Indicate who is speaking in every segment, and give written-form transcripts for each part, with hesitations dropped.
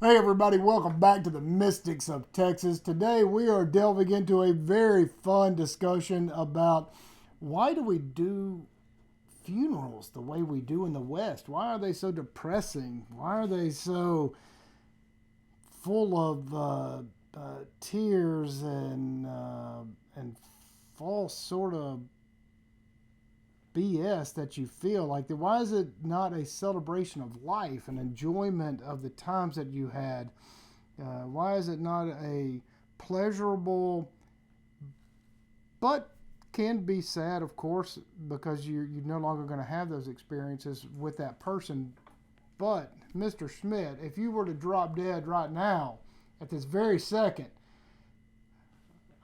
Speaker 1: Hey everybody, welcome back to the Mystics of Texas. Today we are delving into a very fun discussion about why do we do funerals the way we do in the West? Why are they so depressing? Why are they so full of tears and false sort of BS that you feel like that? Why is it not a celebration of life, an enjoyment of the times that you had? Why is it not a pleasurable, but can be sad, of course, because you're no longer going to have those experiences with that person. But Mr. Schmidt, if you were to drop dead right now, at this very second,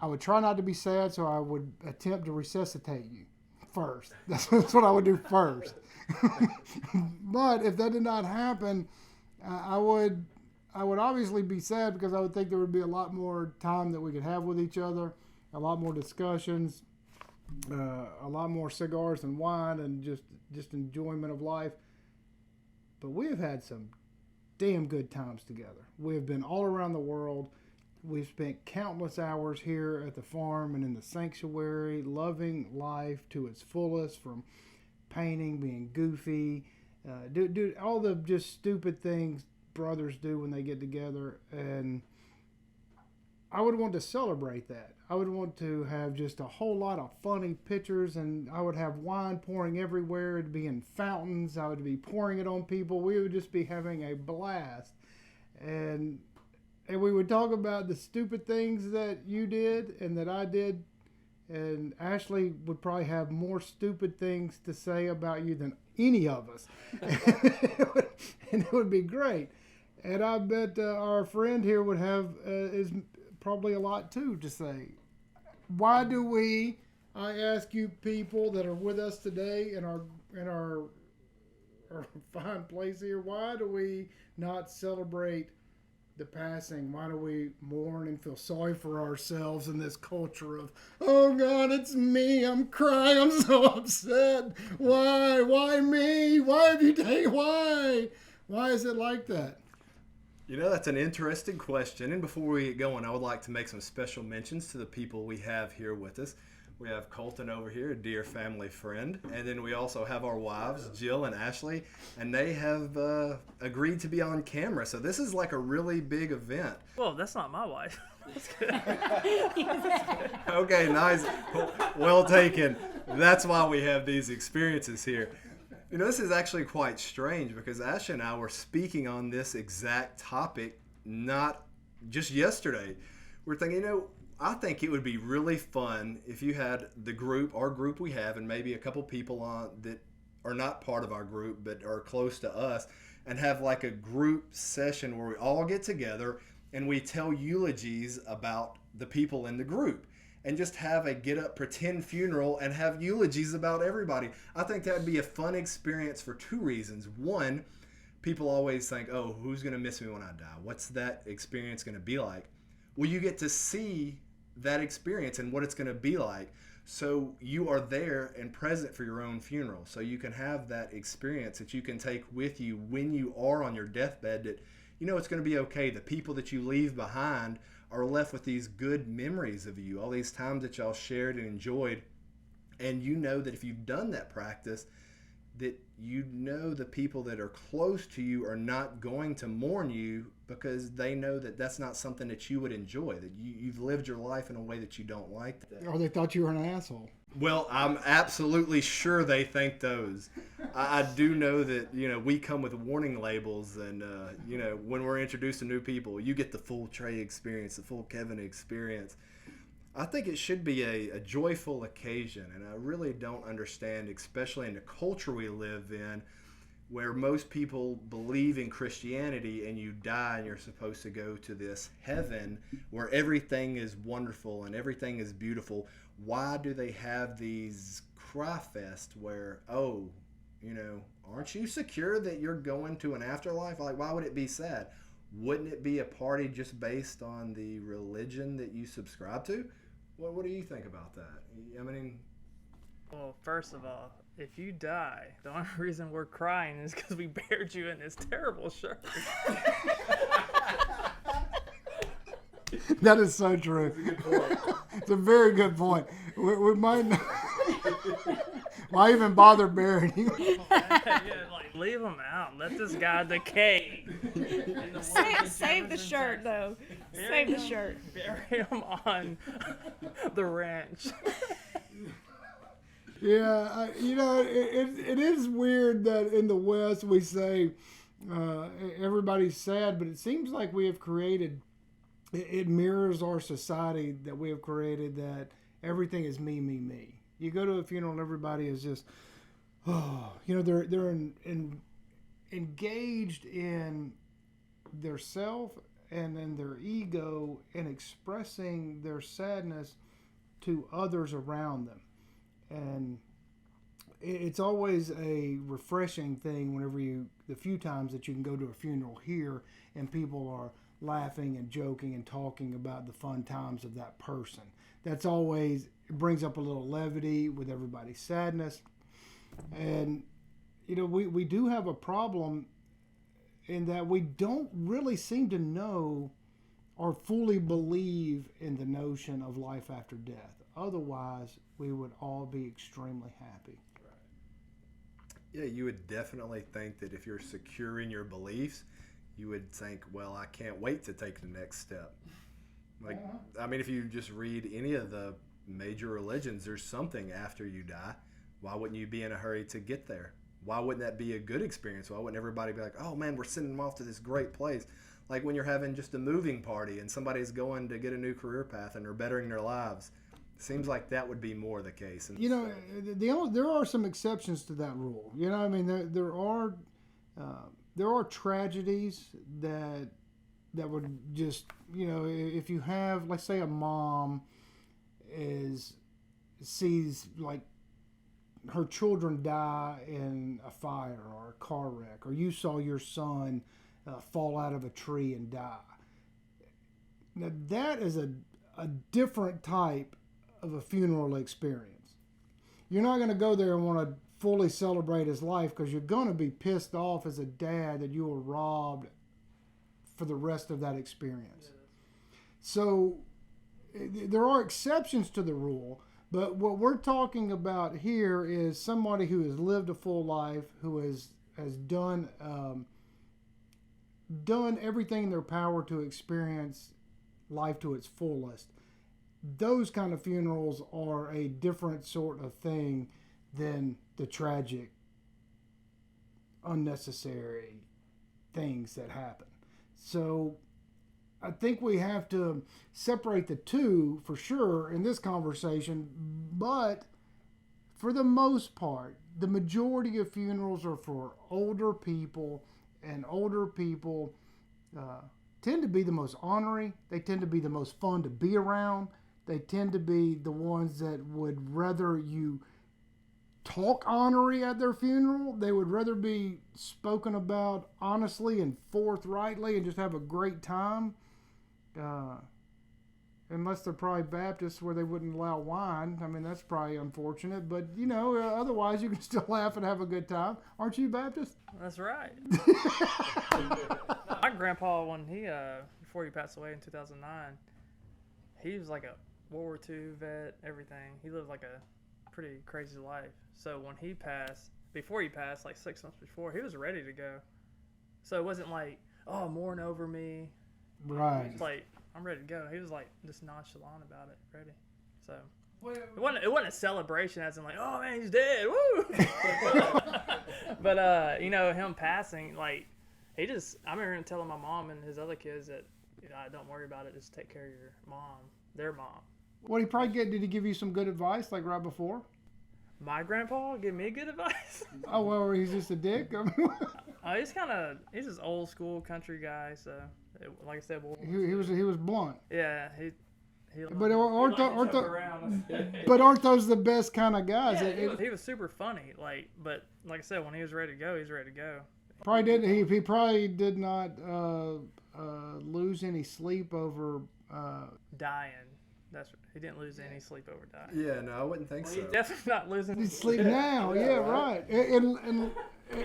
Speaker 1: I would try not to be sad, so I would attempt to resuscitate you first. That's what I would do first. But if that did not happen, I would obviously be sad because I would think there would be a lot more time that we could have with each other, a lot more discussions, a lot more cigars and wine, and just enjoyment of life. But we have had some damn good times together. We have been all around the world. We've spent countless hours here at the farm and in the sanctuary, loving life to its fullest, from painting, being goofy, do all the just stupid things brothers do when they get together. And I would want to celebrate that. I would want to have just a whole lot of funny pictures, and I would have wine pouring everywhere. It'd be in fountains. I would be pouring it on people. We would just be having a blast. And we would talk about the stupid things that you did and that I did. And Ashley would probably have more stupid things to say about you than any of us. And it would be great. And I bet our friend here would have is probably a lot too to say. Why do we? I ask you, people that are with us today in our fine place here. Why do we not celebrate the passing? Why do we mourn and feel sorry for ourselves in this culture of, oh God, it's me, I'm crying, I'm so upset. Why me? Why have you taken? Why is it like that?
Speaker 2: You know, that's an interesting question. And before we get going, I would like to make some special mentions to the people we have here with us. We have Colton over here, a dear family friend. And then we also have our wives, Jill and Ashley. And they have agreed to be on camera. So this is like a really big event.
Speaker 3: Whoa, that's not my wife.
Speaker 2: Okay, nice. Well taken. That's why we have these experiences here. You know, this is actually quite strange because Ash and I were speaking on this exact topic not just yesterday. We're thinking, I think it would be really fun if you had our group we have, and maybe a couple people on that are not part of our group but are close to us, and have like a group session where we all get together and we tell eulogies about the people in the group. And just have a get up pretend funeral and have eulogies about everybody. I think that would be a fun experience for two reasons. One, people always think, oh, who's going to miss me when I die? What's that experience going to be like? Well, you get to see that experience and what it's going to be like. So you are there and present for your own funeral. So you can have that experience that you can take with you when you are on your deathbed, that it's going to be okay. The people that you leave behind are left with these good memories of you, all these times that y'all shared and enjoyed. And you know that if you've done that practice, that the people that are close to you are not going to mourn you because they know that that's not something that you would enjoy, that you've lived your life in a way that you don't like that.
Speaker 1: Or they thought you were an asshole.
Speaker 2: Well, I'm absolutely sure they think those. I do know that, we come with warning labels, and, when we're introduced to new people, you get the full Trey experience, the full Kevin experience. I think it should be a joyful occasion, and I really don't understand, especially in the culture we live in, where most people believe in Christianity and you die and you're supposed to go to this heaven where everything is wonderful and everything is beautiful. Why do they have these cry fest where, aren't you secure that you're going to an afterlife? Like, why would it be sad? Wouldn't it be a party just based on the religion that you subscribe to? What do you think about that? I mean,
Speaker 3: Well, first of all, if you die, the only reason we're crying is because we buried you in this terrible shirt.
Speaker 1: That is so true.
Speaker 2: Good point.
Speaker 1: It's a very good point. We might not. Why even bother burying him?
Speaker 3: Yeah, like leave him out. Let this guy decay.
Speaker 4: Save the shirt, though. Save the shirt.
Speaker 3: Bury him on the ranch.
Speaker 1: Yeah, it is weird that in the West we say everybody's sad, but it seems like we have created. It mirrors our society that we have created, that everything is me, me, me. You go to a funeral and everybody is just, they're engaged in their self and in their ego and expressing their sadness to others around them. And it's always a refreshing thing whenever the few times that you can go to a funeral here and people are laughing and joking and talking about the fun times of that person. That's always, it brings up a little levity with everybody's sadness. And, we do have a problem in that we don't really seem to know or fully believe in the notion of life after death. Otherwise, we would all be extremely happy.
Speaker 2: Yeah, you would definitely think that if you're secure in your beliefs, you would think, well, I can't wait to take the next step. Like, I mean, if you just read any of the major religions, there's something after you die. Why wouldn't you be in a hurry to get there? Why wouldn't that be a good experience? Why wouldn't everybody be like, oh man, we're sending them off to this great place? Like when you're having just a moving party and somebody's going to get a new career path and they're bettering their lives. Seems like that would be more the case.
Speaker 1: There are some exceptions to that rule. I mean, there are tragedies that would just, if you have, let's say, a mom sees like her children die in a fire or a car wreck, or you saw your son fall out of a tree and die. Now that is a different type of a funeral experience. You're not going to go there and want to fully celebrate his life because you're going to be pissed off as a dad that you were robbed for the rest of that experience. So there are exceptions to the rule, but what we're talking about here is somebody who has lived a full life, who has done everything in their power to experience life to its fullest. Those kind of funerals are a different sort of thing than the tragic, unnecessary things that happen. So I think we have to separate the two for sure in this conversation, but for the most part, the majority of funerals are for older people, and older people tend to be the most honorary. They tend to be the most fun to be around. They tend to be the ones that would rather you talk honorary at their funeral. They would rather be spoken about honestly and forthrightly and just have a great time. Unless they're probably Baptists where they wouldn't allow wine. I mean, that's probably unfortunate. But, otherwise you can still laugh and have a good time. Aren't you Baptist?
Speaker 3: That's right. My grandpa, when before he passed away in 2009, he was like a World War II vet, everything. He lived like a pretty crazy life. So when before he passed, like 6 months before, he was ready to go. So it wasn't like, oh, mourn over me.
Speaker 1: Right.
Speaker 3: It's like, I'm ready to go. He was like just nonchalant about it, ready. So it wasn't a celebration as in like, oh man, he's dead, woo. But him passing, like I remember him telling my mom and his other kids that don't worry about it, just take care of your mom, their mom.
Speaker 1: What did he give you some good advice like right before?
Speaker 3: My grandpa give me good advice.
Speaker 1: Oh well, he's just a dick.
Speaker 3: He's just old school country guy. So like I said,
Speaker 1: he was blunt.
Speaker 3: Yeah,
Speaker 1: but aren't those the best kind of guys?
Speaker 3: Yeah, he was super funny. But like I said, when he was ready to go, he's ready to go.
Speaker 1: He probably did not lose any sleep over
Speaker 3: dying. He didn't lose any sleep over dying.
Speaker 2: Yeah, no, I wouldn't think so.
Speaker 3: He's definitely not losing.
Speaker 1: He's sleeping now. Yeah, right. And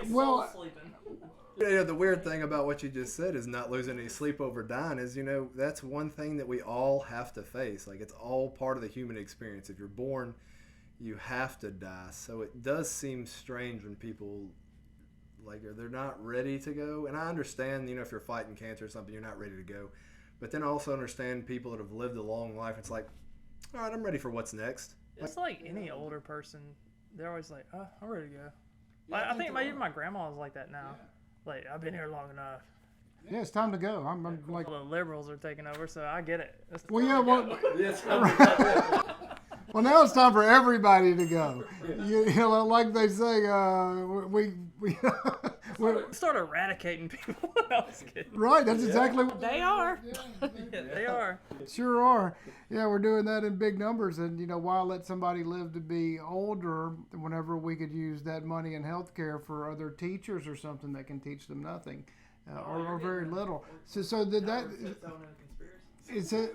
Speaker 1: well,
Speaker 3: sleeping.
Speaker 2: The weird thing about what you just said is not losing any sleep over dying is, that's one thing that we all have to face. Like, it's all part of the human experience. If you're born, you have to die. So it does seem strange when people, like, they're not ready to go. And I understand, if you're fighting cancer or something, you're not ready to go. But then I also understand people that have lived a long life. It's like, all right, I'm ready for what's next.
Speaker 3: It's like any older person. They're always like, oh, I'm ready to go. I think even my grandma is like that now. Like, I've been here long enough.
Speaker 1: Yeah, it's time to go. I'm like,
Speaker 3: All the liberals are taking over, so I get it.
Speaker 1: well, yeah, well, now it's time for everybody to go. Like they say, we're
Speaker 3: Start eradicating people. I was kidding.
Speaker 1: right. That's exactly what
Speaker 4: They are.
Speaker 3: Yeah, they are.
Speaker 1: sure are. Yeah, we're doing that in big numbers, and why let somebody live to be older whenever we could use that money in healthcare for other teachers or something that can teach them nothing, or very little. So that.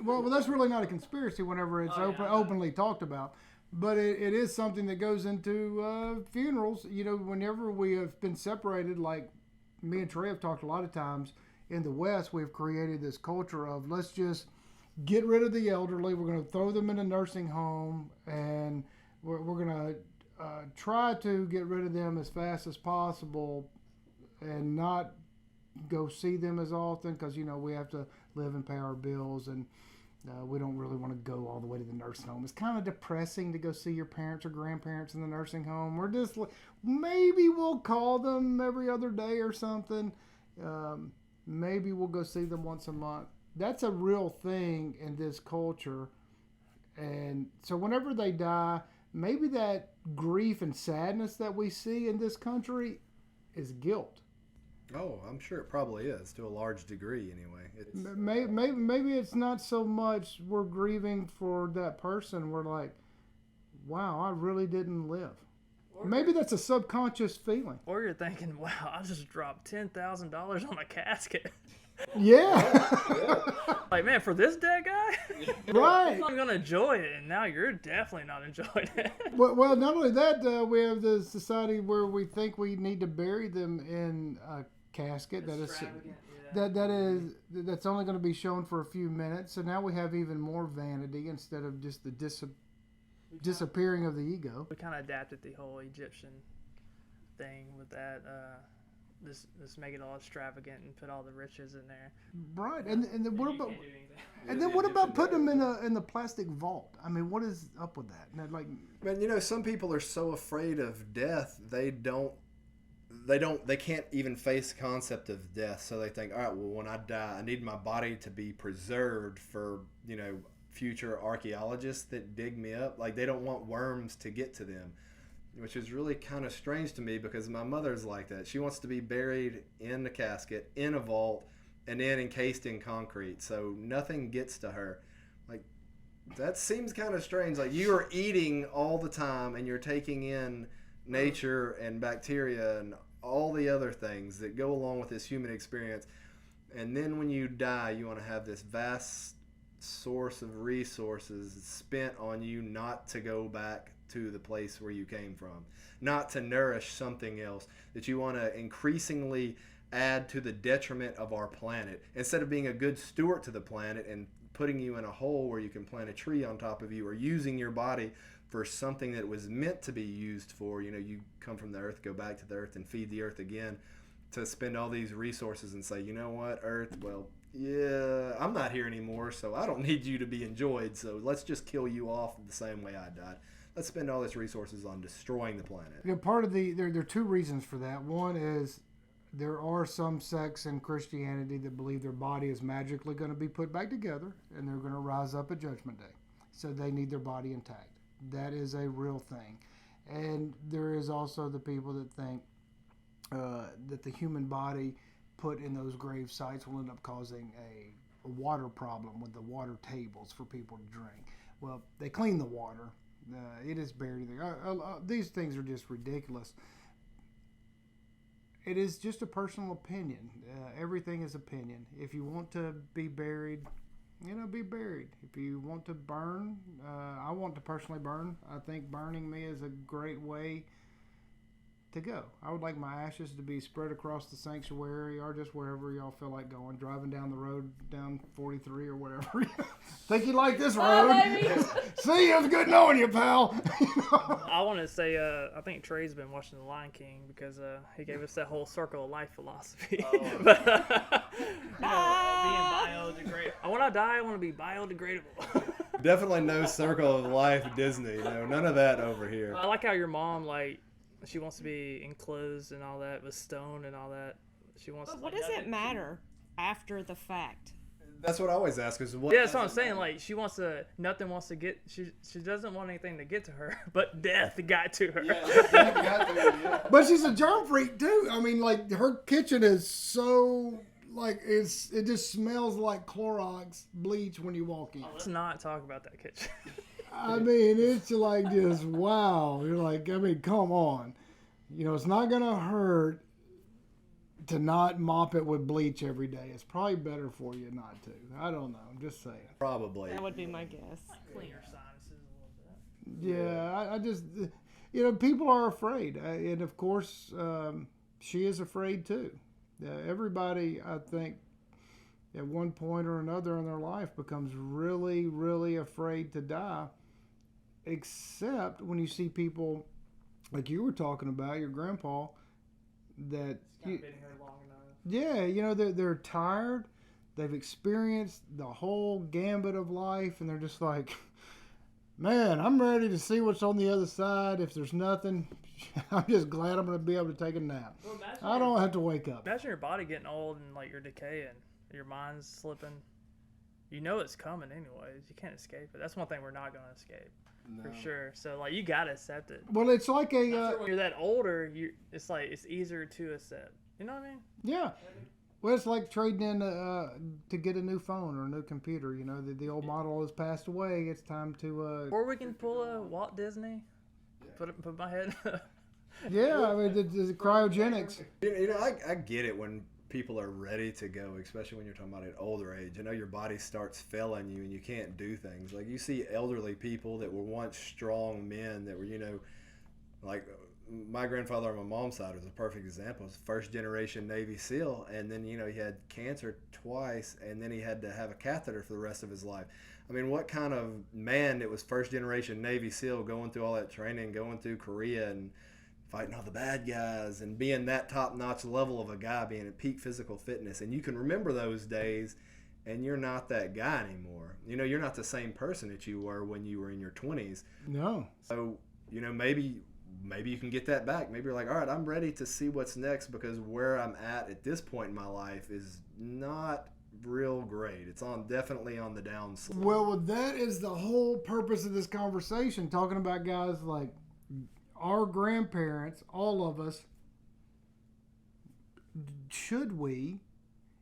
Speaker 1: Well, that's really not a conspiracy whenever it's openly talked about. But it is something that goes into funerals. Whenever we have been separated, like me and Trey have talked a lot of times, in the West, we've created this culture of let's just get rid of the elderly. We're going to throw them in a nursing home, and we're going to try to get rid of them as fast as possible and not go see them as often because, we have to live and pay our bills, and we don't really want to go all the way to the nursing home. It's kind of depressing to go see your parents or grandparents in the nursing home. We're just maybe we'll call them every other day or something. Maybe we'll go see them once a month. That's a real thing in this culture. And so whenever they die, maybe that grief and sadness that we see in this country is guilt.
Speaker 2: Oh, I'm sure it probably is to a large degree anyway.
Speaker 1: Maybe it's not so much we're grieving for that person. We're like, wow, I really didn't live. Maybe that's a subconscious feeling.
Speaker 3: Or you're thinking, wow, I just dropped $10,000 on a casket.
Speaker 1: Yeah.
Speaker 3: Like, man, for this dead guy?
Speaker 1: Right.
Speaker 3: I'm going to enjoy it, and now you're definitely not enjoying it.
Speaker 1: Well, not only that, we have the society where we think we need to bury them in a casket that's only going to be shown for a few minutes. So now we have even more vanity instead of just the disappearing of the ego.
Speaker 3: We kind of adapted the whole Egyptian thing with that. Just make it all extravagant and put all the riches in there.
Speaker 1: Right, and then what about? And then what about putting them in the plastic vault? I mean, what is up with that?
Speaker 2: Man, some people are so afraid of death they can't even face the concept of death. So they think, all right, well, when I die, I need my body to be preserved for future archaeologists that dig me up. Like, they don't want worms to get to them, which is really kind of strange to me because my mother's like that. She wants to be buried in the casket, in a vault, and then encased in concrete, so nothing gets to her. Like, that seems kind of strange. Like, you are eating all the time, and you're taking in nature and bacteria and all the other things that go along with this human experience. And then when you die, you want to have this vast source of resources spent on you not to go back to the place where you came from, not to nourish something else, that you want to increasingly add to the detriment of our planet instead of being a good steward to the planet and putting you in a hole where you can plant a tree on top of you, or using your body for something that it was meant to be used for. You come from the earth, go back to the earth and feed the earth again, to spend all these resources and say, you know what, earth, well, yeah, I'm not here anymore, so I don't need you to be enjoyed, so let's just kill you off the same way I died. Let's spend all these resources on destroying the planet.
Speaker 1: Part of there are two reasons for that. One is there are some sects in Christianity that believe their body is magically going to be put back together and they're going to rise up at Judgment Day. So they need their body intact. That is a real thing. And there is also the people that think that the human body put in those grave sites will end up causing a water problem with the water tables for people to drink. Well, they clean the water. It is buried there. These things are just ridiculous. It is just a personal opinion. Everything is opinion. If you want to be buried, be buried. If you want to burn, I want to personally burn. I think burning me is a great way to go. I would like my ashes to be spread across the sanctuary or just wherever y'all feel like going, driving down the road, down 43 or whatever. Think you like this road? See, it was good knowing you, pal.
Speaker 3: I want to say, I think Trey's been watching The Lion King because he gave us that whole circle of life philosophy. But, being biodegradable. When I die, I want to be biodegradable.
Speaker 2: Definitely no circle of life Disney. No, none of that over here.
Speaker 3: I like how your mom, like, she wants to be enclosed and all that with stone and all that. She wants.
Speaker 4: But what does it matter after the fact?
Speaker 2: That's what I always ask. Is what?
Speaker 3: Yeah, that's what I'm saying. Like, she wants to. Nothing wants to get. She doesn't want anything to get to her, but death got to her.
Speaker 2: Yeah.
Speaker 1: But she's a germ freak too. I mean, like her kitchen is so like it just smells like Clorox bleach when you walk in.
Speaker 3: Let's not talk about that kitchen.
Speaker 1: I mean, it's like just wow. You're like, I mean, come on. You know, it's not gonna hurt to not mop it with bleach every day. It's probably better for you not to. I don't know. I'm just saying.
Speaker 2: Probably.
Speaker 4: That would be my guess.
Speaker 3: Clean your sinuses a little bit.
Speaker 1: Yeah, I just, you know, people are afraid. And of course, she is afraid too. Everybody, I think, at one point or another in their life becomes really, really afraid to die, except when you see people like you were talking about, your grandpa, that
Speaker 3: Been here long enough.
Speaker 1: yeah, you know, they're tired. They've experienced the whole gambit of life, and they're just like, man, I'm ready to see what's on the other side. If there's nothing, I'm just glad I'm going to be able to take a nap.
Speaker 3: Well,
Speaker 1: I don't have to wake up.
Speaker 3: Imagine your body getting old and like you're decaying, your mind's slipping. You know it's coming anyways. You can't escape it. That's one thing we're not going to escape. For sure. So like you gotta accept it.
Speaker 1: Well, it's like a
Speaker 3: When you're that older, it's like it's easier to accept. You know what I mean?
Speaker 1: yeah. Well, it's like trading in to get a new phone or a new computer. You know, the old model has passed away. It's time to.
Speaker 3: Or we can pull a Walt Disney. Put my head.
Speaker 1: Yeah, I mean the cryogenics.
Speaker 2: You know, I get it when people are ready to go, especially when you're talking about at older age. You know, your body starts failing you and you can't do things. Like you see elderly people that were once strong men that were, you know, like my grandfather on my mom's side was a perfect example. He was first generation Navy SEAL, and then, you know, he had cancer twice, and then he had to have a catheter for the rest of his life. I mean, what kind of man that was first generation Navy SEAL going through all that training, going through Korea and fighting all the bad guys and being that top-notch level of a guy, being at peak physical fitness. And you can remember those days, and you're not that guy anymore. You know, you're not the same person that you were when you were in your 20s.
Speaker 1: No.
Speaker 2: So, you know, maybe you can get that back. Maybe you're like, all right, I'm ready to see what's next, because where I'm at this point in my life is not real great. It's definitely on the downslope.
Speaker 1: Well, that is the whole purpose of this conversation, talking about guys like our grandparents, all of us. Should we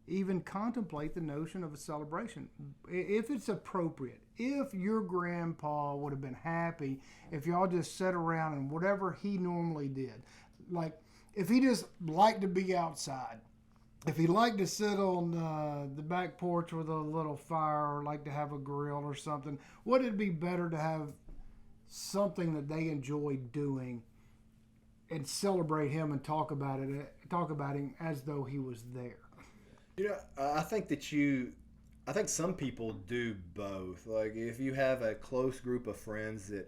Speaker 1: even contemplate the notion of a celebration if it's appropriate? If your grandpa would have been happy if y'all just sat around and whatever he normally did, like if he just liked to be outside, if he liked to sit on the back porch with a little fire, or like to have a grill or something, would it be better to have something that they enjoy doing and celebrate him and talk about him as though he was there?
Speaker 2: You know, I think some people do both. Like if you have a close group of friends that,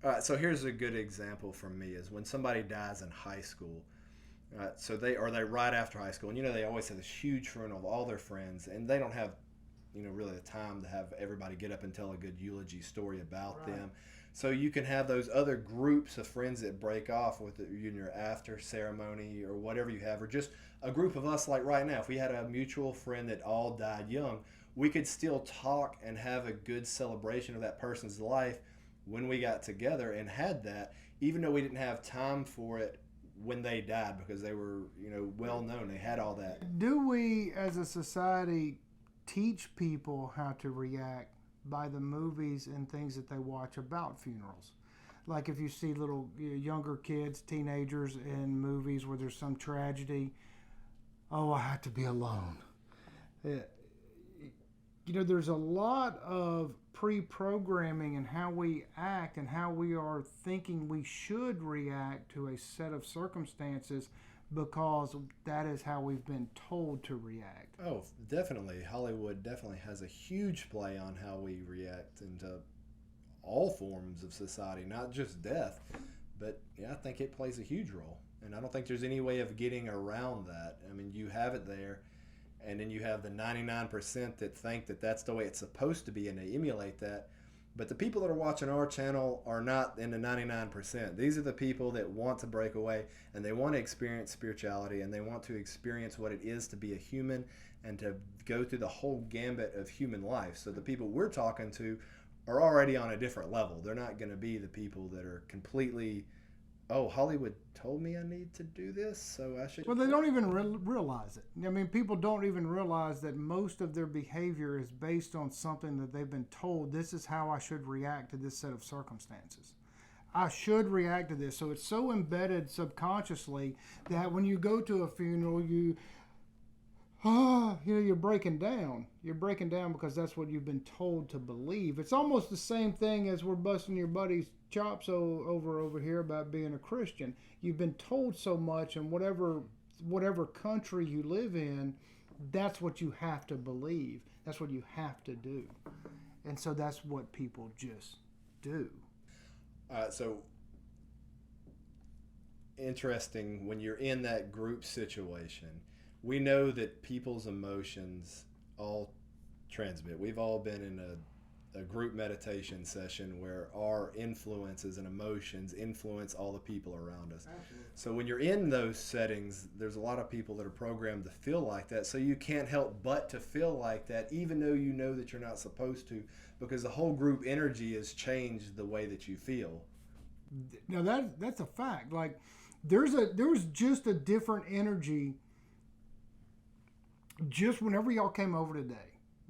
Speaker 2: all right, so here's a good example from me is when somebody dies in high school. So they right after high school, and you know they always have this huge funeral of all their friends, and they don't have, you know, really the time to have everybody get up and tell a good eulogy story about them. So you can have those other groups of friends that break off with you in your after ceremony or whatever you have, or just a group of us like right now. If we had a mutual friend that all died young, we could still talk and have a good celebration of that person's life when we got together and had that, even though we didn't have time for it when they died, because they were, you know, well known. They had all that.
Speaker 1: Do we as a society teach people how to react by the movies and things that they watch about funerals? Like if you see little younger kids, teenagers in movies where there's some tragedy, oh, I have to be alone. there's a lot of pre-programming in how we act and how we are thinking we should react to a set of circumstances because that is how we've been told to react.
Speaker 2: Oh, definitely. Hollywood definitely has a huge play on how we react into all forms of society, not just death. But yeah, I think it plays a huge role. And I don't think there's any way of getting around that. I mean, you have it there, and then you have the 99% that think that that's the way it's supposed to be, and they emulate that. But the people that are watching our channel are not in the 99%. These are the people that want to break away, and they want to experience spirituality, and they want to experience what it is to be a human and to go through the whole gambit of human life. So the people we're talking to are already on a different level. They're not going to be the people that are completely, oh, Hollywood told me I need to do this, so I should.
Speaker 1: Well, they don't even realize it. I mean, people don't even realize that most of their behavior is based on something that they've been told, this is how I should react to this set of circumstances. I should react to this. So it's so embedded subconsciously that when you go to a funeral, you're breaking down. You're breaking down because that's what you've been told to believe. It's almost the same thing as we're busting your buddy's chops over here about being a Christian. You've been told so much, and whatever country you live in, that's what you have to believe. That's what you have to do. And so that's what people just do.
Speaker 2: So interesting, when you're in that group situation, we know that people's emotions all transmit. We've all been in a group meditation session where our influences and emotions influence all the people around us.
Speaker 1: Absolutely.
Speaker 2: So when you're in those settings, there's a lot of people that are programmed to feel like that. So you can't help but to feel like that, even though you know that you're not supposed to, because the whole group energy has changed the way that you feel.
Speaker 1: Now that's a fact. Like there's just a different energy just whenever y'all came over today.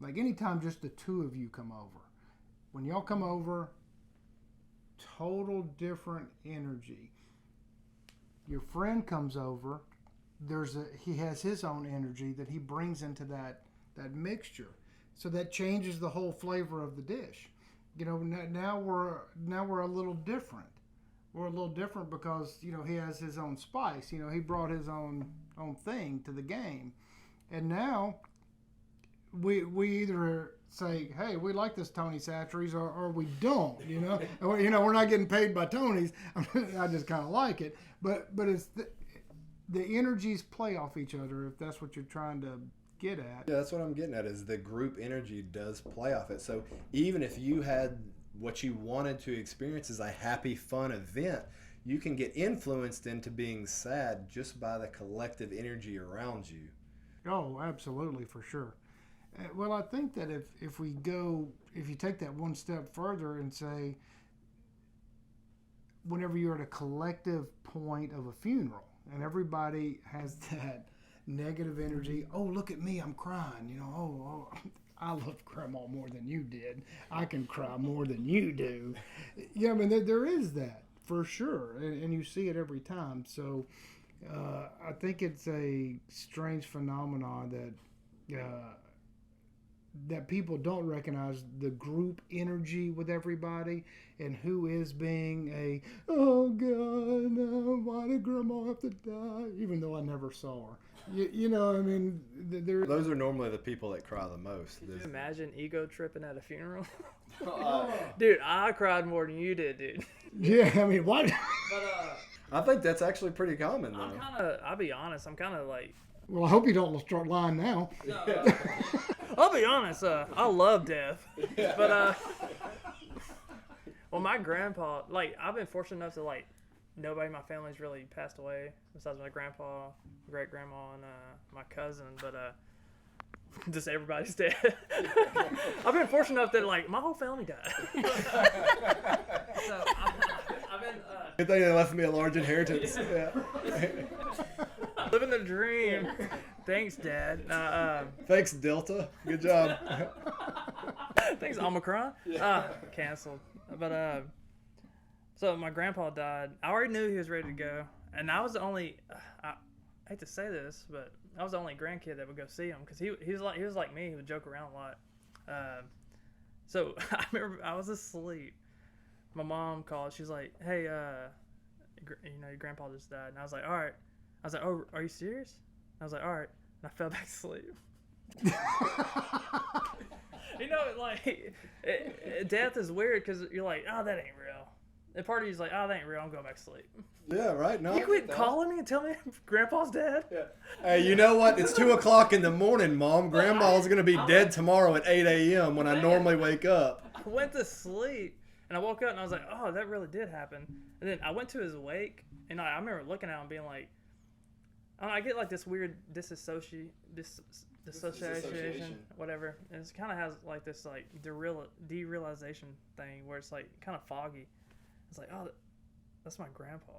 Speaker 1: Like anytime just the two of you come over. When y'all come over, total different energy. Your friend comes over, he has his own energy that he brings into that mixture. So that changes the whole flavor of the dish. Now we're a little different. We're a little different because, he has his own spice. He brought his own thing to the game. And now we either say, hey, we like this Tony Satchery's, or we don't, we're not getting paid by Tony's. I just kind of like it. But it's the energies play off each other, if that's what you're trying to get at.
Speaker 2: Yeah, that's what I'm getting at, is the group energy does play off it. So even if you had what you wanted to experience as a happy, fun event, you can get influenced into being sad just by the collective energy around you.
Speaker 1: Oh, absolutely, for sure. Well, I think that if you take that one step further and say, whenever you're at a collective point of a funeral and everybody has that negative energy, oh, look at me, I'm crying, oh, I love Grandma more than you did. I can cry more than you do. Yeah, I mean, there is that for sure, and you see it every time. So I think it's a strange phenomenon that people don't recognize the group energy with everybody, and who is being oh God, no, why did Grandma have to die? Even though I never saw her. I mean,
Speaker 2: those are normally the people that cry the most.
Speaker 3: Could you imagine ego tripping at a funeral? Dude, I cried more than you did, dude.
Speaker 1: Yeah, I mean, what?
Speaker 3: But
Speaker 2: I think that's actually pretty common, though.
Speaker 3: I'll be honest, I'm kind of like...
Speaker 1: Well, I hope you don't start lying now.
Speaker 3: No, I'll be honest, I love death. But, well, my grandpa, I've been fortunate enough to, nobody in my family's really passed away besides my grandpa, great-grandma, and my cousin, but just everybody's dead. I've been fortunate enough that, my whole family died. So, I've been...
Speaker 2: Good thing they left me a large inheritance. Yeah.
Speaker 3: Living the dream. Thanks, Dad.
Speaker 2: Thanks, Delta. Good job.
Speaker 3: Thanks, Omicron. Canceled. But so my grandpa died. I already knew he was ready to go, and I was the only. I hate to say this, but I was the only grandkid that would go see him because he was like me. He would joke around a lot. So I remember I was asleep. My mom called. She's like, "Hey, your grandpa just died." And I was like, "All right." I was like, "Oh, are you serious?" I was like, "All right." And I fell back asleep. Death is weird because you're like, "Oh, that ain't real." And part of you's like, "Oh, that ain't real. I'm going back to sleep."
Speaker 2: Yeah, right. No,
Speaker 3: You quit calling me and tell me Grandpa's dead.
Speaker 2: Yeah. Hey, you know what? It's 2:00 in the morning, Mom. Grandma's gonna be dead tomorrow at 8 a.m. when I normally wake up.
Speaker 3: I went to sleep and I woke up and I was like, "Oh, that really did happen." And then I went to his wake and I remember looking at him being like, I get like this weird dissociation, whatever. And it kind of has like this like derealization thing where it's like kind of foggy. It's like, oh, that's my grandpa.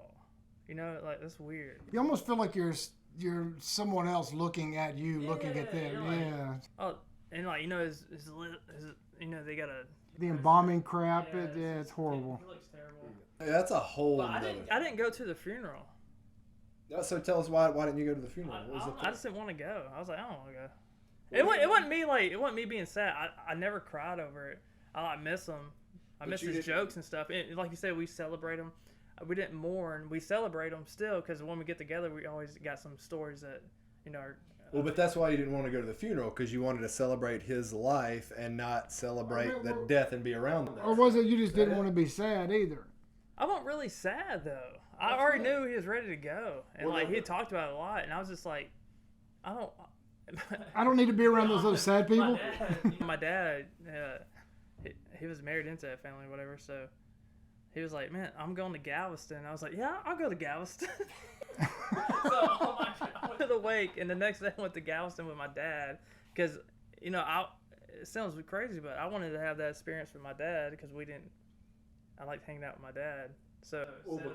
Speaker 3: Like that's weird.
Speaker 1: You almost feel like you're someone else looking at you, looking at them.
Speaker 3: Like,
Speaker 1: Yeah.
Speaker 3: Oh, and like his they got
Speaker 1: The embalming crap. It's horrible.
Speaker 3: It looks terrible.
Speaker 2: Yeah, that's a whole.
Speaker 3: But I didn't go to the funeral.
Speaker 2: So tell us why didn't you go to the funeral?
Speaker 3: I just didn't want to go. I was like, I don't want to go. It wasn't me being sad. I never cried over it. I miss him. I miss his jokes and stuff. And like you said, we celebrate him. We didn't mourn. We celebrate him still because when we get together, we always got some stories that are.
Speaker 2: Well, but that's why you didn't want to go to the funeral, because you wanted to celebrate his life and not celebrate the death and be around him.
Speaker 1: Or was it you just didn't want to be sad either?
Speaker 3: I wasn't really sad though. I already knew he was ready to go, and he had talked about it a lot, and I was just like, I don't
Speaker 1: need to be around those other sad people.
Speaker 3: My dad, he was married into that family, whatever. So he was like, "Man, I'm going to Galveston." I was like, "Yeah, I'll go to Galveston." So I went to the wake, and the next day I went to Galveston with my dad because it sounds crazy, but I wanted to have that experience with my dad because I liked hanging out with my dad. So,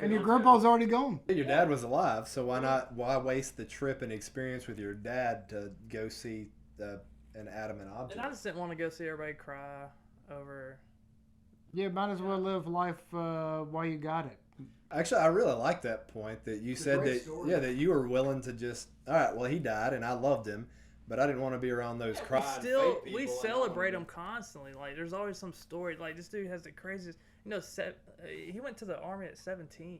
Speaker 1: and your grandpa's already gone.
Speaker 2: Your dad was alive, so why waste the trip and experience with your dad to go see an adamant object?
Speaker 3: And I just didn't want to go see everybody cry over.
Speaker 1: Yeah, might as well live life while you got it.
Speaker 2: Actually, I really like that point that you said that you were willing to just, all right, well, he died and I loved him, but I didn't want to be around those crying fake people.
Speaker 3: We celebrate him constantly. Like, there's always some story. Like, this dude has the craziest. He went to the army at 17.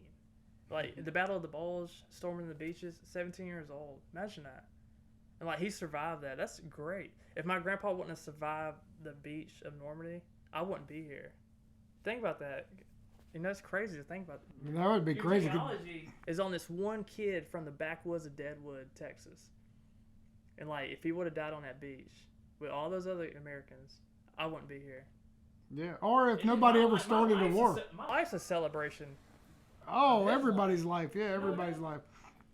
Speaker 3: Like, the Battle of the Bulge, storming the beaches, 17 years old. Imagine that. And, like, he survived that. That's great. If my grandpa wouldn't have survived the beach of Normandy, I wouldn't be here. Think about that. It's crazy to think about.
Speaker 1: That would be crazy.
Speaker 3: Technology is on this one kid from the backwoods of Deadwood, Texas. And, like, if he would have died on that beach with all those other Americans, I wouldn't be here.
Speaker 1: Yeah, or if nobody ever started a war.
Speaker 3: My life's a celebration.
Speaker 1: Oh, everybody's life. Yeah, everybody's life.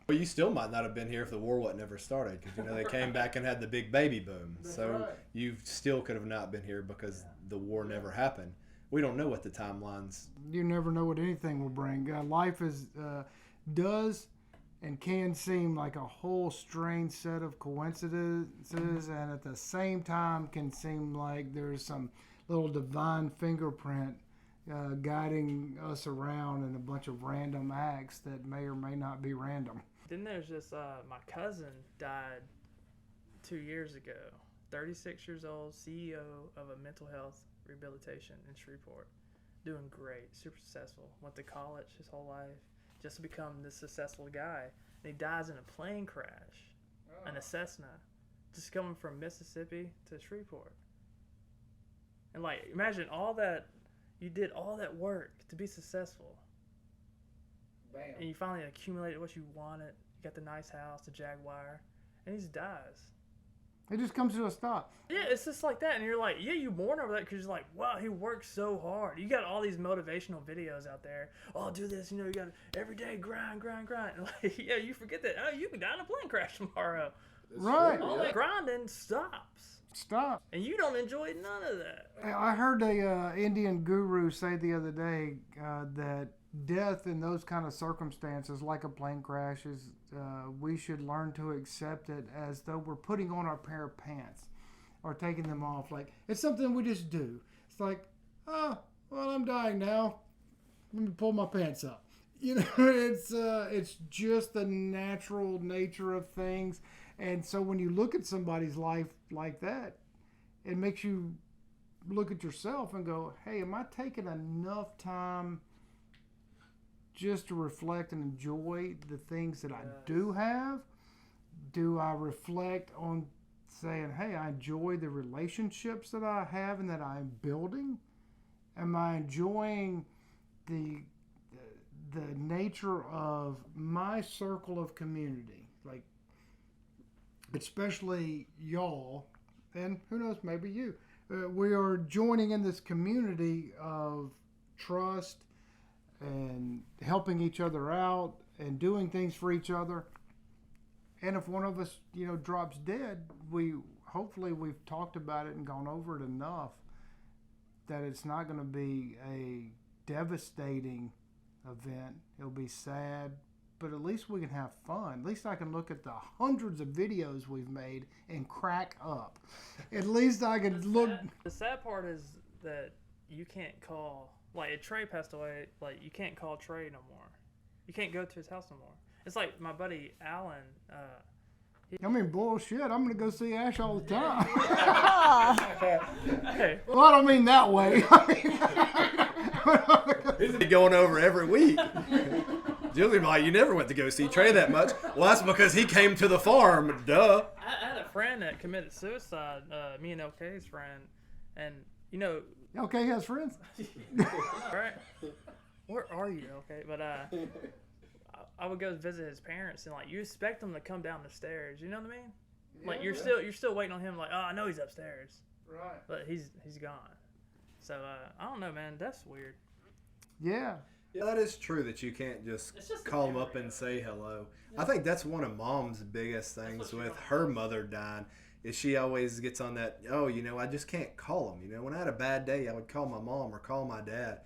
Speaker 2: Well, you still might not have been here if the war wasn't ever started, because they came back and had the big baby boom. So you still could have not been here because the war never happened. We don't know what the timelines.
Speaker 1: You never know what anything will bring. Life does and can seem like a whole strange set of coincidences, and at the same time can seem like there's some little divine fingerprint guiding us around in a bunch of random acts that may or may not be random.
Speaker 3: Then there's this, my cousin died 2 years ago, 36 years old, CEO of a mental health rehabilitation in Shreveport, doing great, super successful, went to college his whole life just to become this successful guy, and he dies in a plane crash, in a Cessna, just coming from Mississippi to Shreveport. And like, imagine all that, you did all that work to be successful. Bam. And you finally accumulated what you wanted. You got the nice house, the Jaguar, and he just dies.
Speaker 1: It just comes to a stop.
Speaker 3: Yeah, it's just like that. And you're like, yeah, you mourn over that because you're like, wow, he worked so hard. You got all these motivational videos out there. Oh, do this. You got every day grind. And like, yeah, you forget that. Oh, you can die in a plane crash tomorrow.
Speaker 1: Right.
Speaker 3: All that grinding stops.
Speaker 1: Stop.
Speaker 3: And you don't enjoy none of that.
Speaker 1: I heard a Indian guru say the other day that death in those kind of circumstances, like a plane crash, is we should learn to accept it as though we're putting on our pair of pants or taking them off. Like, it's something we just do. It's like, oh, well, I'm dying now. Let me pull my pants up. It's just the natural nature of things. And so when you look at somebody's life like that, it makes you look at yourself and go, hey, am I taking enough time just to reflect and enjoy the things that I do have? Do I reflect on saying, hey, I enjoy the relationships that I have and that I'm building? Am I enjoying the nature of my circle of community? Like, especially y'all, and who knows, maybe you. We are joining in this community of trust and helping each other out and doing things for each other. And if one of us, drops dead, hopefully we've talked about it and gone over it enough that it's not going to be a devastating event. It'll be sad, but at least we can have fun. At least I can look at the hundreds of videos we've made and crack up. At least I can look.
Speaker 3: The sad part is that you can't call, like, Trey passed away, like, you can't call Trey no more. You can't go to his house no more. It's like my buddy Alan.
Speaker 1: Bullshit. I'm going to go see Ash all the time.
Speaker 3: Hey.
Speaker 1: Well, I don't mean that way.
Speaker 2: He's going over every week. Julie, like, you never went to go see Trey that much. Well, that's because he came to the farm. Duh.
Speaker 3: I had a friend that committed suicide, me and LK's friend, and
Speaker 1: Okay, he has friends.
Speaker 3: right? Where are you, okay? But I would go visit his parents, and like you expect them to come down the stairs. You know what I mean? Like you're still waiting on him. Like, oh, I know he's upstairs,
Speaker 1: Right.
Speaker 3: but he's gone. So I don't know, man. That's weird.
Speaker 1: Yeah.
Speaker 2: Yeah, that is true that you can't just call them up and say hello. I think that's one of Mom's biggest things with her mother dying is she always gets on that, I just can't call them. When I had a bad day, I would call my mom or call my dad.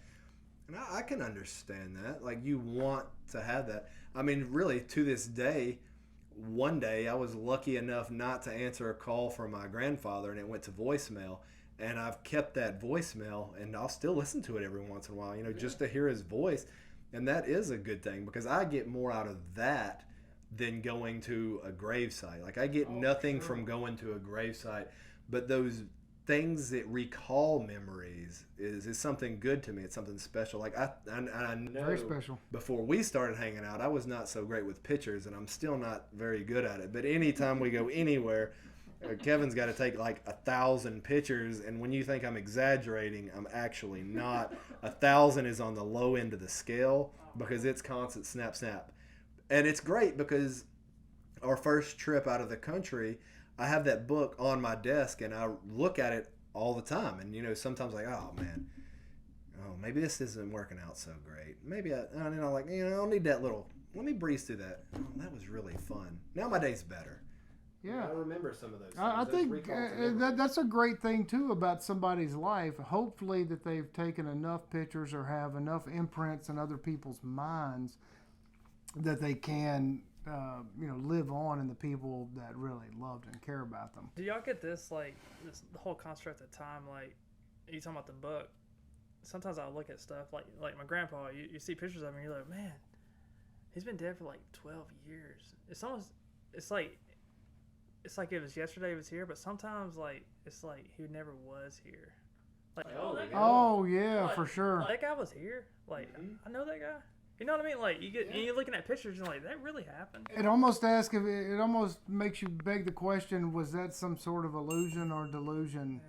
Speaker 2: And I can understand that. Like, you want to have that. I mean, really, to this day, one day I was lucky enough not to answer a call from my grandfather, and it went to voicemail. And I've kept that voicemail, and I'll still listen to it every once in a while, just to hear his voice. And that is a good thing because I get more out of that than going to a gravesite. Like, I get nothing from going to a gravesite, but those things that recall memories is something good to me. It's something special. Like, I know
Speaker 1: Very special.
Speaker 2: before we started hanging out, I was not so great with pictures, and I'm still not very good at it. But anytime we go anywhere, Kevin's got to take like 1,000 pictures, and when you think I'm exaggerating, I'm actually not. 1,000 is on the low end of the scale because it's constant snap, snap. And it's great because our first trip out of the country, I have that book on my desk, and I look at it all the time. And, sometimes like, oh, man, maybe this isn't working out so great. Maybe I don't need that little, let me breeze through that. Oh, that was really fun. Now my day's better.
Speaker 1: Yeah.
Speaker 2: I remember some of those things.
Speaker 1: I think that's a great thing, too, about somebody's life. Hopefully that they've taken enough pictures or have enough imprints in other people's minds that they can, live on in the people that really loved and care about them.
Speaker 3: Do y'all get this, like, the whole construct of time, like, you talking about the book? Sometimes I look at stuff, like my grandpa, you see pictures of him, and you're like, man, he's been dead for, like, 12 years. It's like it was yesterday he was here, but sometimes, like, it's like he never was here. Like,
Speaker 1: Oh, yeah, for sure.
Speaker 3: that guy was here. Like, I know that guy. You know what I mean? Like, you're looking at pictures and like, that really happened.
Speaker 1: It almost makes you beg the question: was that some sort of illusion or delusion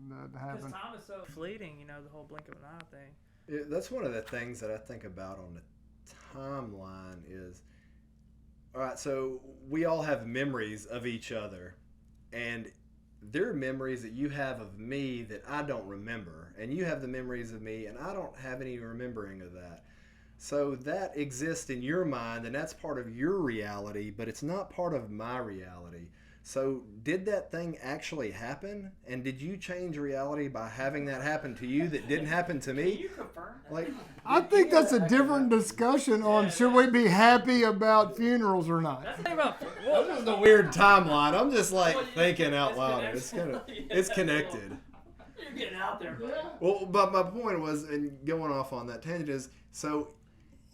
Speaker 1: that happened?
Speaker 3: Because time is so fleeting. The whole blink of an eye thing.
Speaker 2: Yeah, that's one of the things that I think about on the timeline is, all right, so we all have memories of each other, and there are memories that you have of me that I don't remember, and you have the memories of me, and I don't have any remembering of that. So that exists in your mind, and that's part of your reality, but it's not part of my reality. So did that thing actually happen? And did you change reality by having that happen to you that didn't happen to me?
Speaker 3: Can you confirm that?
Speaker 2: Like,
Speaker 1: I think that's a different discussion on should we be happy about funerals or not.
Speaker 3: That's the thing about
Speaker 2: this is a weird timeline. I'm just like thinking out loud. It's connected.
Speaker 3: You're getting out there, bro.
Speaker 2: Well, but my point was, and going off on that tangent is, so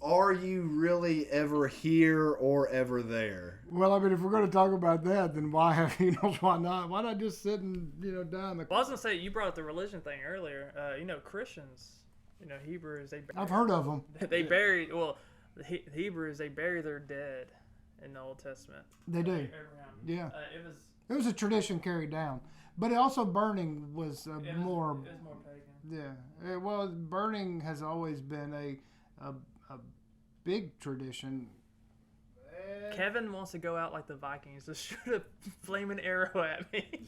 Speaker 2: are you really ever here or ever there?
Speaker 1: Well, I mean, if we're going to talk about that, then why have funerals? Why not? Why not just sit and die in the?
Speaker 3: Well, I was gonna say you brought up the religion thing earlier. Christians, Hebrews,
Speaker 1: I've heard of them.
Speaker 3: they bury. Well, the Hebrews, they bury their dead in the Old Testament.
Speaker 1: They do.
Speaker 3: Abraham.
Speaker 1: Yeah.
Speaker 3: It was
Speaker 1: a tradition carried down, but also burning was more.
Speaker 3: It was more pagan.
Speaker 1: Yeah. Well, burning has always been a big tradition.
Speaker 3: Kevin wants to go out like the Vikings, just shoot a flaming arrow at me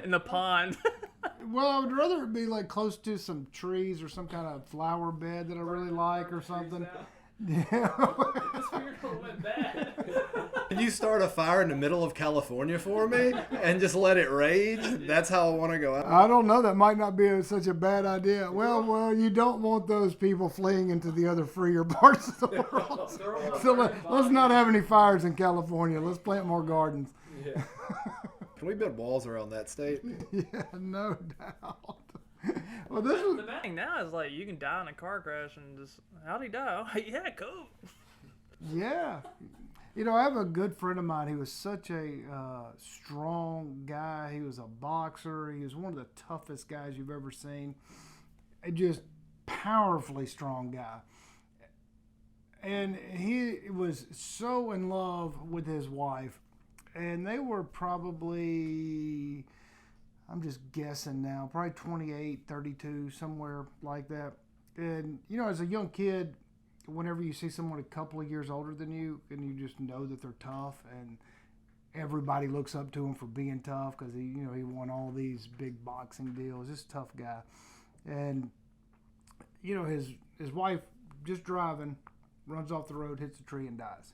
Speaker 3: in the pond.
Speaker 1: Well, I would rather it be like close to some trees or some kind of flower bed that I really like or something. Yeah.
Speaker 3: This funeral went bad.
Speaker 2: Can you start a fire in the middle of California for me and just let it rage? That's how I want to go out.
Speaker 1: I don't know. That might not be such a bad idea. Well, you don't want those people fleeing into the other freer parts of the world. So let's not have any fires in California. Let's plant more gardens.
Speaker 2: Yeah. Can we build walls around that state?
Speaker 1: Yeah, no doubt. Well, this is
Speaker 3: the thing now is like you can die in a car crash and just how'd he die? Oh, yeah, cool.
Speaker 1: Yeah. I have a good friend of mine. He was such a strong guy. He was a boxer. He was one of the toughest guys you've ever seen. Just powerfully strong guy. And he was so in love with his wife. And they were probably, I'm just guessing now, probably 28, 32, somewhere like that. And, as a young kid, whenever you see someone a couple of years older than you, and you just know that they're tough, and everybody looks up to him for being tough because he won all these big boxing deals. Just a tough guy. And, his wife, just driving, runs off the road, hits a tree, and dies.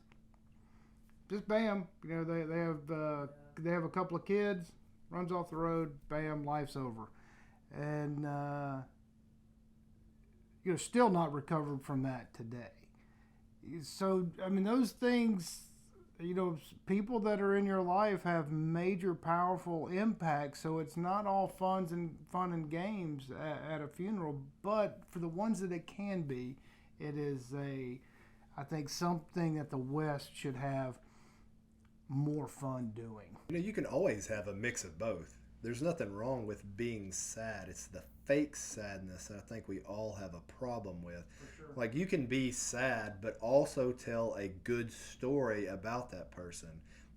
Speaker 1: Just bam, they have a couple of kids, runs off the road, bam, life's over. And, still not recovered from that today. So, I mean, those things, people that are in your life have major, powerful impacts. So it's not all fun and games at a funeral, but for the ones that it can be, it is I think something that the West should have more fun doing.
Speaker 2: You can always have a mix of both. There's nothing wrong with being sad. It's the fake sadness that I think we all have a problem with. For sure. Like, you can be sad, but also tell a good story about that person,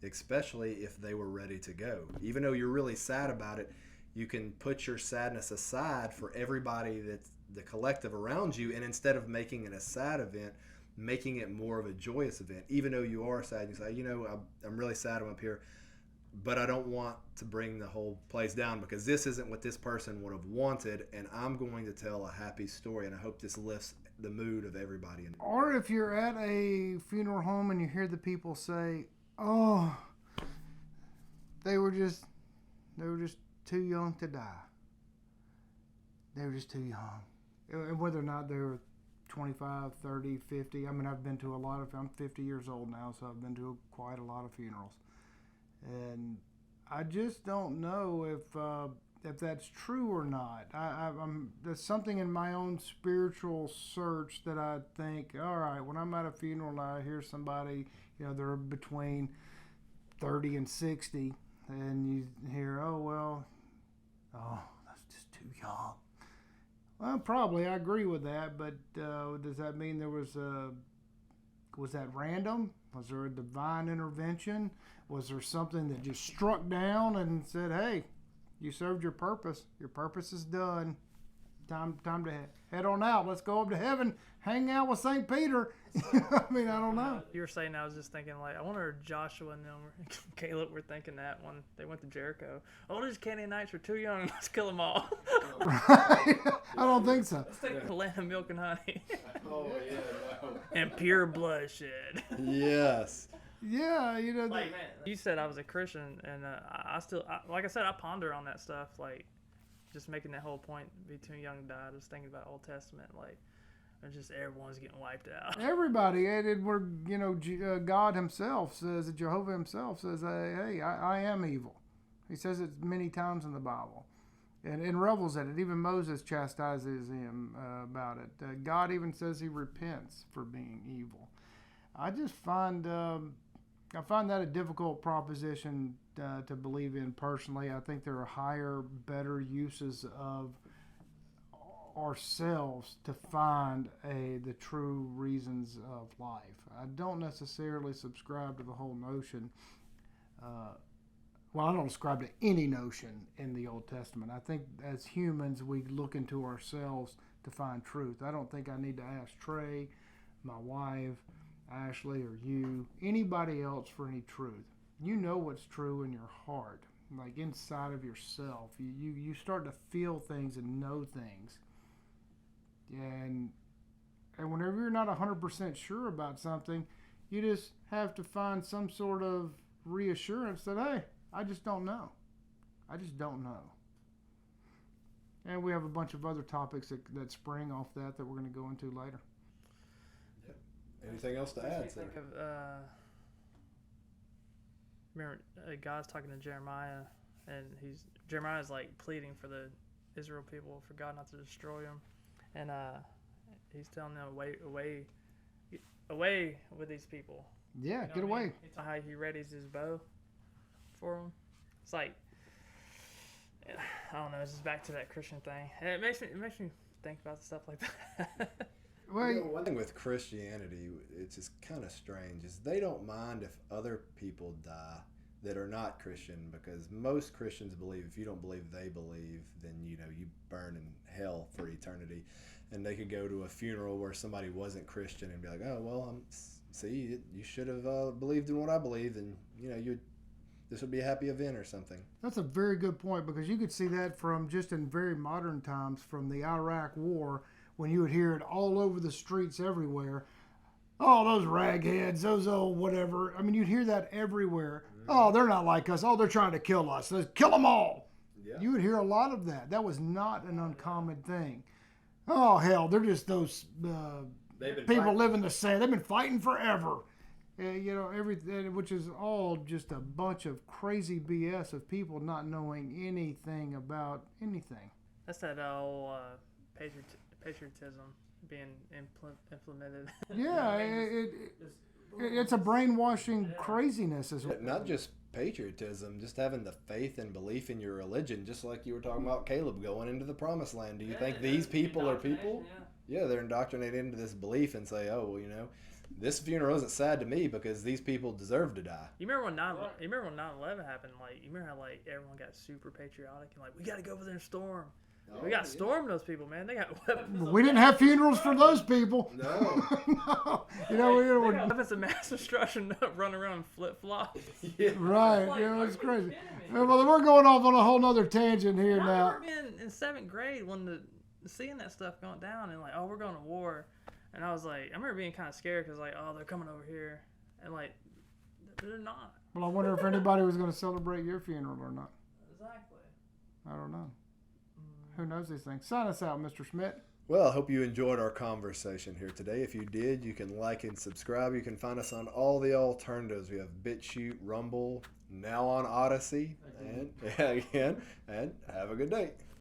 Speaker 2: especially if they were ready to go. Even though you're really sad about it, you can put your sadness aside for everybody that's the collective around you, and instead of making it a sad event, making it more of a joyous event. Even though you are sad, you say, I'm really sad I'm up here, but I don't want to bring the whole place down because this isn't what this person would have wanted, and I'm going to tell a happy story, and I hope this lifts the mood of everybody.
Speaker 1: Or if you're at a funeral home and you hear the people say, oh, they were just too young to die. They were just too young. And whether or not they were 25, 30, 50. I mean, I'm 50 years old now, so I've been to quite a lot of funerals. And I just don't know if that's true or not. There's something in my own spiritual search that I think, all right, when I'm at a funeral and I hear somebody, they're between 30 and 60, and you hear, that's just too young. Well, probably, I agree with that, but does that mean was that random? Was there a divine intervention? Was there something that just struck down and said, hey, you served your purpose. Your purpose is done. Time to head on out. Let's go up to heaven, hang out with St. Peter. I mean, I don't know.
Speaker 3: You were saying, I was just thinking, like, I wonder if Joshua and Caleb were thinking that when they went to Jericho. Oh, these Canaanites are too young. Let's kill them all.
Speaker 1: Right? I don't think so.
Speaker 3: Let's take the land of milk and honey.
Speaker 2: Oh, yeah. No.
Speaker 3: And pure bloodshed.
Speaker 2: Yes.
Speaker 1: Yeah,
Speaker 3: Like, man, you said I was a Christian, and I still, like I said, I ponder on that stuff, like, just making that whole point, be too young to die, just thinking about Old Testament, like, just everyone's getting wiped out.
Speaker 1: Everybody, and we're, God himself says, Jehovah himself says, hey, I am evil. He says it many times in the Bible. and revels in it. Even Moses chastises him about it. God even says he repents for being evil. I just find I find that a difficult proposition to believe in personally. I think there are higher, better uses of ourselves to find the true reasons of life. I don't necessarily subscribe to the whole notion. Well, I don't subscribe to any notion in the Old Testament. I think as humans, we look into ourselves to find truth. I don't think I need to ask Trey, my wife, Ashley, or you, anybody else for any truth. You know what's true in your heart, like inside of yourself. You start to feel things and know things. And whenever you're not 100% sure about something, you just have to find some sort of reassurance that, hey, I just don't know. I just don't know. And we have a bunch of other topics that spring off that we're going to go into later.
Speaker 2: Yep. Anything else to add, sir?
Speaker 3: Think of, remember, God's talking to Jeremiah, and Jeremiah's like pleading for the Israel people for God not to destroy them, and he's telling them away with these people.
Speaker 1: Yeah,
Speaker 3: You know
Speaker 1: get
Speaker 3: what I
Speaker 1: away.
Speaker 3: mean? It's how he readies his bow for them. It's like, I don't know. It's just back to that Christian thing. And it makes me think about stuff like that.
Speaker 1: Well,
Speaker 2: One thing with Christianity, it's just kind of strange, is they don't mind if other people die that are not Christian, because most Christians believe if you don't believe they believe, then you burn in hell for eternity. And they could go to a funeral where somebody wasn't Christian and be like, oh well, see, you should have believed in what I believe, and this would be a happy event or something.
Speaker 1: That's a very good point, because you could see that from just in very modern times, from the Iraq War, when you would hear it all over the streets everywhere. Oh, those ragheads, those old whatever. I mean, you'd hear that everywhere. Oh, they're not like us. Oh, they're trying to kill us. Let's kill them all.
Speaker 2: Yeah.
Speaker 1: You would hear a lot of that. That was not an uncommon thing. Oh, hell, they're just those people living the same. They've been fighting forever. Everything, which is all just a bunch of crazy BS of people not knowing anything about anything.
Speaker 3: That's that old patriotism being implemented.
Speaker 1: Yeah, it's a brainwashing craziness as well.
Speaker 2: Not just patriotism, just having the faith and belief in your religion, just like you were talking about Caleb going into the promised land. Do you think these people are people? Yeah, they're indoctrinated into this belief and say, oh, well, this funeral isn't sad to me because these people deserve to die.
Speaker 3: You remember when 9/11 happened? Like, you remember how everyone got super patriotic and we got to go over there and storm. We got stormed those people, man. They got weapons.
Speaker 1: We didn't have funerals for those people.
Speaker 2: No.
Speaker 1: No.
Speaker 3: They got weapons of mass destruction, running around in flip flops.
Speaker 2: Yeah.
Speaker 1: Right. It's crazy. Well, we're going off on a whole nother tangent here
Speaker 3: I
Speaker 1: now.
Speaker 3: remember being in 7th grade when seeing that stuff going down and we're going to war. And I was like, I remember being kind of scared because they're coming over here. And they're not.
Speaker 1: Well, I wonder if anybody was going to celebrate your funeral or not.
Speaker 3: Exactly.
Speaker 1: I don't know. Who knows these things? Sign us out, Mr. Schmidt.
Speaker 2: Well, I hope you enjoyed our conversation here today. If you did, you can like and subscribe. You can find us on all the alternatives. We have BitChute, Rumble, now on Odyssey, and have a good day.